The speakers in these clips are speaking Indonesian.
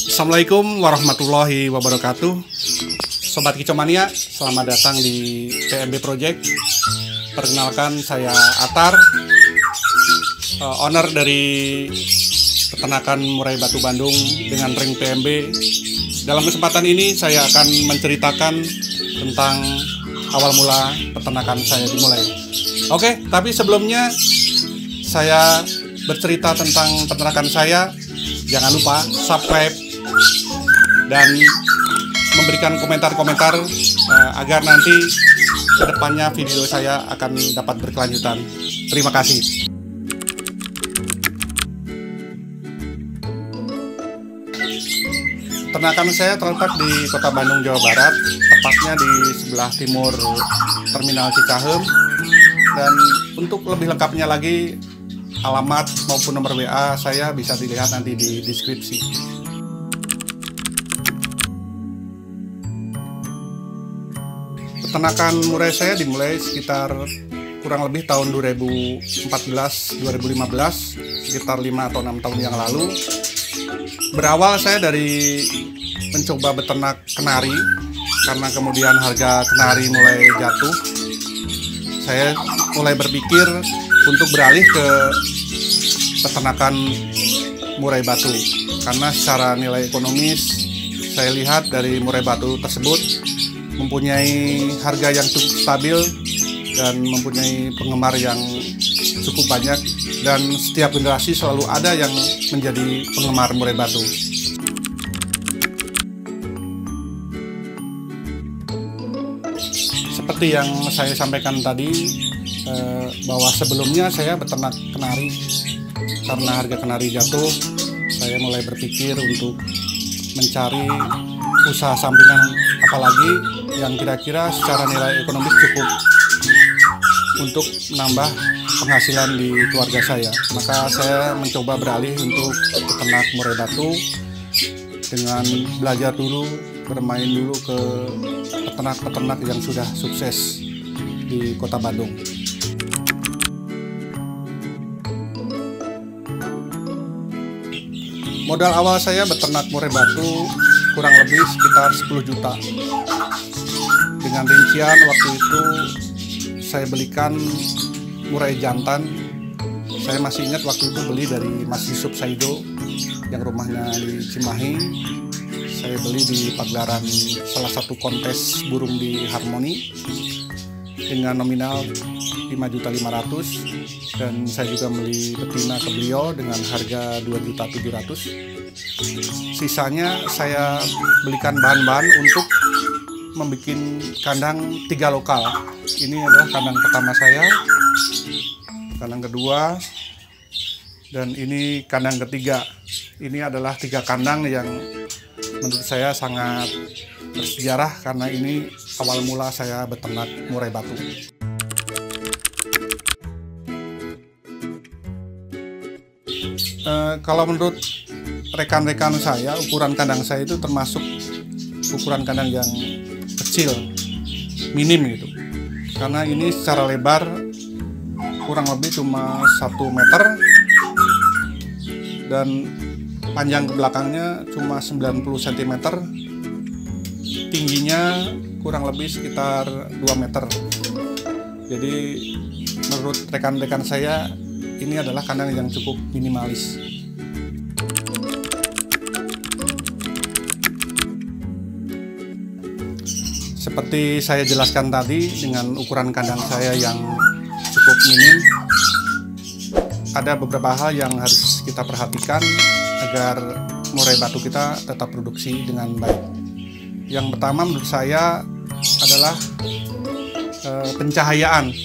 Assalamualaikum warahmatullahi wabarakatuh. Sobat Kicomania, selamat datang di PMB Project. Perkenalkan, saya Atar, owner dari peternakan murai batu Bandung dengan ring PMB. Dalam kesempatan ini saya akan menceritakan tentang awal mula peternakan saya dimulai. Oke, tapi sebelumnya saya bercerita tentang peternakan saya. Jangan lupa subscribe dan memberikan komentar-komentar agar nanti kedepannya video saya akan dapat berkelanjutan. Terima kasih. Peternakan saya terletak di Kota Bandung, Jawa Barat, tepatnya di sebelah timur Terminal Cicahem. Dan untuk lebih lengkapnya lagi, alamat maupun nomor WA saya bisa dilihat nanti di deskripsi. Peternakan murai saya dimulai sekitar kurang lebih tahun 2014-2015, sekitar 5 atau 6 tahun yang lalu. Berawal saya dari mencoba beternak kenari, karena kemudian harga kenari mulai jatuh. Saya mulai berpikir untuk beralih ke peternakan murai batu, karena secara nilai ekonomis saya lihat dari murai batu tersebut mempunyai harga yang cukup stabil dan mempunyai penggemar yang cukup banyak, dan setiap generasi selalu ada yang menjadi penggemar murai batu. Seperti yang saya sampaikan tadi, bahwa sebelumnya saya beternak kenari. Karena harga kenari jatuh, saya mulai berpikir untuk mencari usaha sampingan, apalagi yang kira-kira secara nilai ekonomis cukup untuk menambah penghasilan di keluarga saya. Maka saya mencoba beralih untuk beternak murai batu dengan belajar dulu, bermain dulu ke peternak-peternak yang sudah sukses di Kota Bandung. Modal awal saya beternak murai batu kurang lebih sekitar 10 juta. Dengan rincian waktu itu saya belikan murai jantan. Saya masih ingat waktu itu beli dari Mas Yusuf Saido yang rumahnya di Cimahi. Saya beli di pagelaran salah satu kontes burung di Harmoni dengan nominal 5.500.000, dan saya juga beli betina ke beliau dengan harga 2.700.000. Sisanya saya belikan bahan-bahan untuk membuat kandang 3 lokal. Ini adalah kandang pertama saya, kandang kedua, dan ini kandang ketiga. Ini adalah 3 kandang yang menurut saya sangat bersejarah, karena ini awal mula saya beternak murai batu. Kalau menurut rekan-rekan saya, ukuran kandang saya itu termasuk ukuran kandang yang kecil, minim gitu. Karena ini secara lebar kurang lebih cuma 1 meter dan panjang ke belakangnya cuma 90 cm. Tingginya kurang lebih sekitar 2 meter. Jadi menurut rekan-rekan saya, ini adalah kandang yang cukup minimalis. Seperti saya jelaskan tadi, dengan ukuran kandang saya yang cukup minim, ada beberapa hal yang harus kita perhatikan agar murai batu kita tetap produksi dengan baik. Yang pertama menurut saya adalah pencahayaan.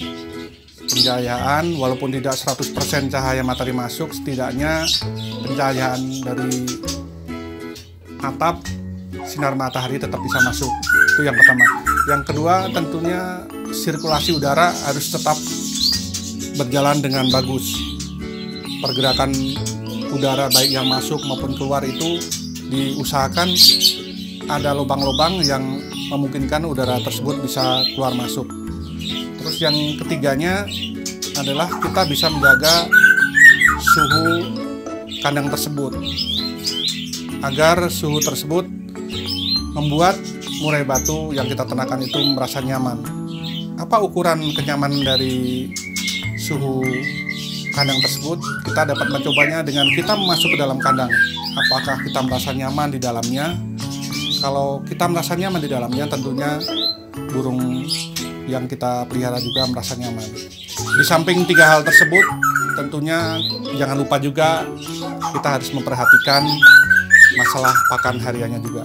Pencahayaan, walaupun tidak 100% cahaya matahari masuk, setidaknya pencahayaan dari atap, sinar matahari tetap bisa masuk. Itu yang pertama. Yang kedua, tentunya sirkulasi udara harus tetap berjalan dengan bagus. Pergerakan udara baik yang masuk maupun keluar itu diusahakan ada lubang-lubang yang memungkinkan udara tersebut bisa keluar masuk. Terus yang ketiganya adalah kita bisa menjaga suhu kandang tersebut. agar suhu tersebut membuat murai batu yang kita ternakan itu merasa nyaman. Apa ukuran kenyamanan dari suhu kandang tersebut? Kita dapat mencobanya dengan kita masuk ke dalam kandang. Apakah kita merasa nyaman di dalamnya? Kalau kita merasa nyaman di dalamnya, tentunya burung yang kita pelihara juga merasa nyaman. Di samping 3 hal tersebut, tentunya jangan lupa juga kita harus memperhatikan masalah pakan hariannya juga.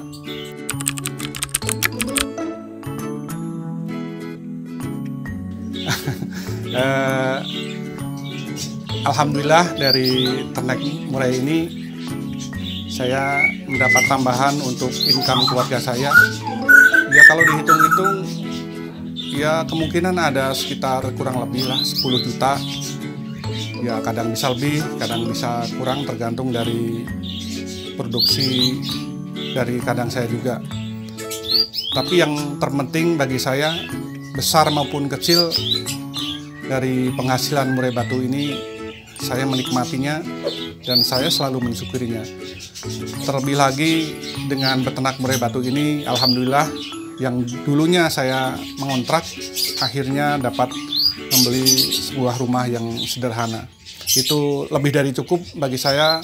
Alhamdulillah dari ternak murai ini saya mendapat tambahan untuk income keluarga saya. Ya kalau dihitung-hitung ya kemungkinan ada sekitar kurang lebih lah 10 juta. Ya kadang bisa lebih, kadang bisa kurang, tergantung dari produksi dari kandang saya juga. Tapi yang terpenting bagi saya, besar maupun kecil, dari penghasilan murai batu ini saya menikmatinya dan saya selalu mensyukurinya. Terlebih lagi dengan beternak murai batu ini, alhamdulillah yang dulunya saya mengontrak akhirnya dapat membeli sebuah rumah yang sederhana. Itu lebih dari cukup bagi saya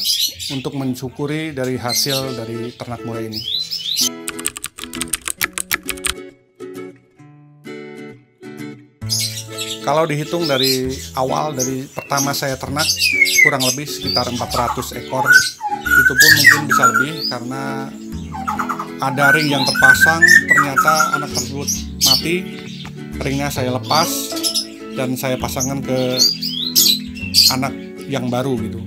untuk mensyukuri dari hasil dari ternak murai ini. Kalau dihitung dari awal, dari pertama saya ternak, kurang lebih sekitar 400 ekor. Itu pun mungkin bisa lebih karena ada ring yang terpasang, ternyata anak tersebut mati. Ringnya saya lepas dan saya pasangkan ke anak yang baru gitu.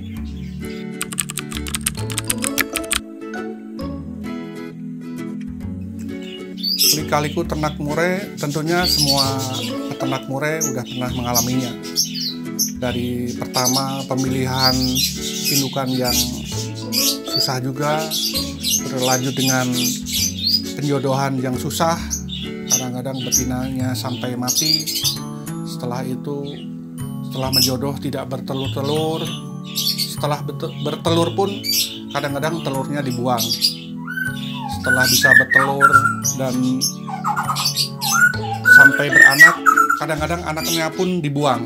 Lika-liku ternak murai, tentunya semua peternak murai udah pernah mengalaminya. Dari pertama pemilihan indukan yang susah juga, berlanjut dengan penjodohan yang susah, kadang-kadang betinanya sampai mati. Setelah itu, setelah menjodoh tidak bertelur-telur, setelah bertelur pun kadang-kadang telurnya dibuang. Setelah bisa bertelur dan sampai beranak, kadang-kadang anaknya pun dibuang.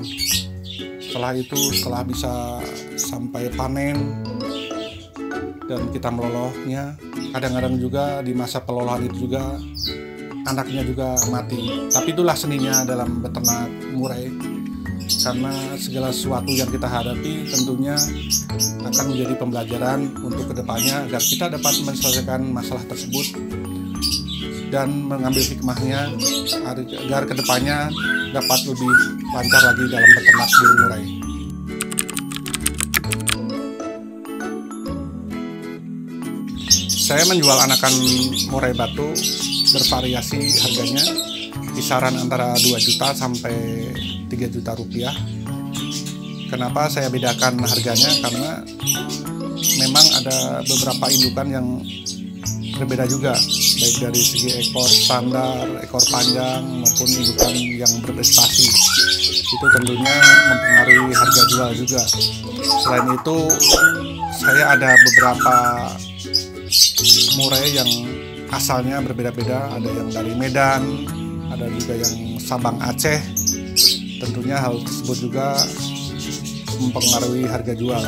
Setelah itu, setelah bisa sampai panen dan kita melolohnya, kadang-kadang juga di masa pelolohan itu juga anaknya juga mati. Tapi itulah seninya dalam beternak murai, karena segala sesuatu yang kita hadapi tentunya akan menjadi pembelajaran untuk kedepannya agar kita dapat menyelesaikan masalah tersebut dan mengambil hikmahnya agar kedepannya dapat lebih lancar lagi dalam beternak burung murai. Saya menjual anakan murai batu bervariasi harganya, kisaran antara 2 juta sampai 3 juta rupiah. Kenapa saya bedakan harganya? Karena memang ada beberapa indukan yang berbeda juga, baik dari segi ekor standar, ekor panjang, maupun indukan yang berprestasi. Itu tentunya mempengaruhi harga jual juga. Selain itu, saya ada beberapa murai yang asalnya berbeda-beda, ada yang dari Medan, ada juga yang Sabang Aceh. Tentunya hal tersebut juga mempengaruhi harga jual.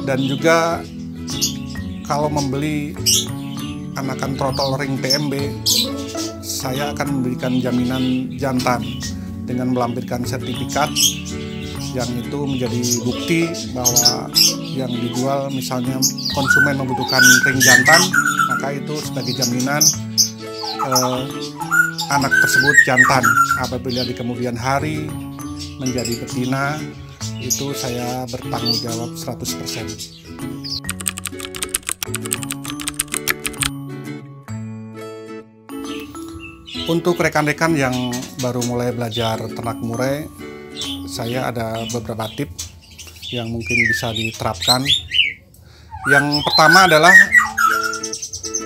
Dan juga kalau membeli anakan trotol ring PMB, saya akan memberikan jaminan jantan dengan melampirkan sertifikat yang itu menjadi bukti bahwa yang dijual, misalnya konsumen membutuhkan ring jantan, maka itu sebagai jaminan anak tersebut jantan. Apabila di kemudian hari menjadi betina, itu saya bertanggung jawab 100%. Untuk rekan-rekan yang baru mulai belajar ternak murai, saya ada beberapa tips yang mungkin bisa diterapkan. Yang pertama adalah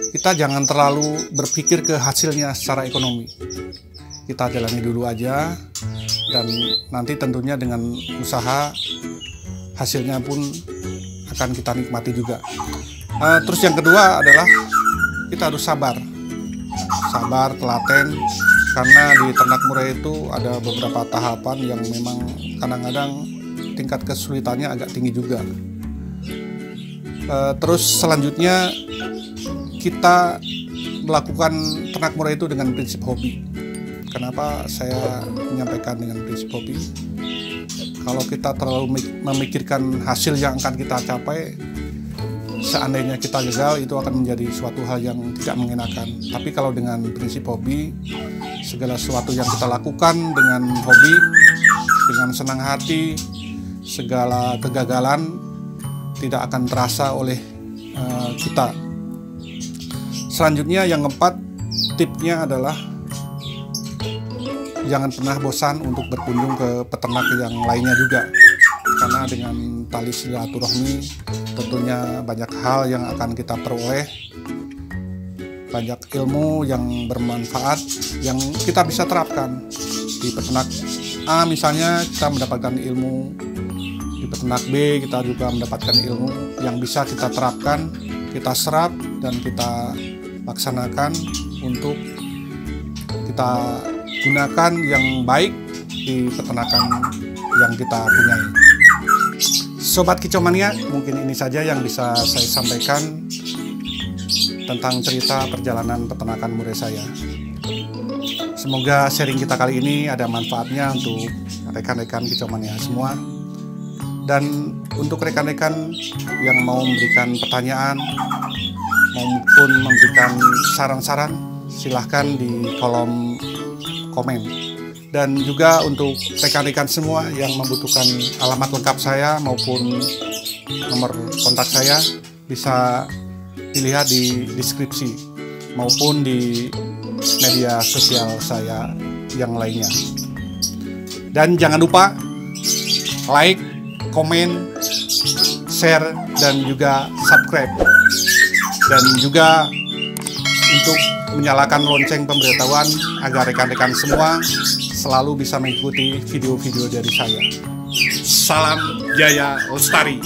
kita jangan terlalu berpikir ke hasilnya secara ekonomi. Kita jalani dulu aja, dan nanti tentunya dengan usaha hasilnya pun akan kita nikmati juga. Terus yang kedua adalah kita harus sabar, telaten, karena di ternak murai itu ada beberapa tahapan yang memang kadang-kadang tingkat kesulitannya agak tinggi juga. Terus selanjutnya kita melakukan ternak murai itu dengan prinsip hobi. Kenapa saya menyampaikan dengan prinsip hobi? Kalau kita terlalu memikirkan hasil yang akan kita capai, seandainya kita gagal, itu akan menjadi suatu hal yang tidak mengenakan. Tapi kalau dengan prinsip hobi, segala sesuatu yang kita lakukan dengan hobi, dengan senang hati, segala kegagalan tidak akan terasa oleh kita. Selanjutnya yang keempat, tipsnya adalah jangan pernah bosan untuk berkunjung ke peternak yang lainnya juga, karena dengan tali silaturahmi tentunya banyak hal yang akan kita peroleh, banyak ilmu yang bermanfaat yang kita bisa terapkan di peternak A. Misalnya kita mendapatkan ilmu, di peternak B kita juga mendapatkan ilmu yang bisa kita terapkan, kita serap dan kita laksanakan untuk kita gunakan yang baik di peternakan yang kita punyai. Sobat Kicomania, mungkin ini saja yang bisa saya sampaikan tentang cerita perjalanan peternakan murai saya. Semoga sharing kita kali ini ada manfaatnya untuk rekan-rekan Kicomania semua. Dan untuk rekan-rekan yang mau memberikan pertanyaan maupun memberikan saran-saran, silahkan di kolom komen. Dan juga untuk rekan-rekan semua yang membutuhkan alamat lengkap saya maupun nomor kontak saya, bisa dilihat di deskripsi maupun di media sosial saya yang lainnya. Dan jangan lupa like, komen, share, dan juga subscribe. Dan juga untuk menyalakan lonceng pemberitahuan agar rekan-rekan semua selalu bisa mengikuti video-video dari saya. Salam Jaya Lestari.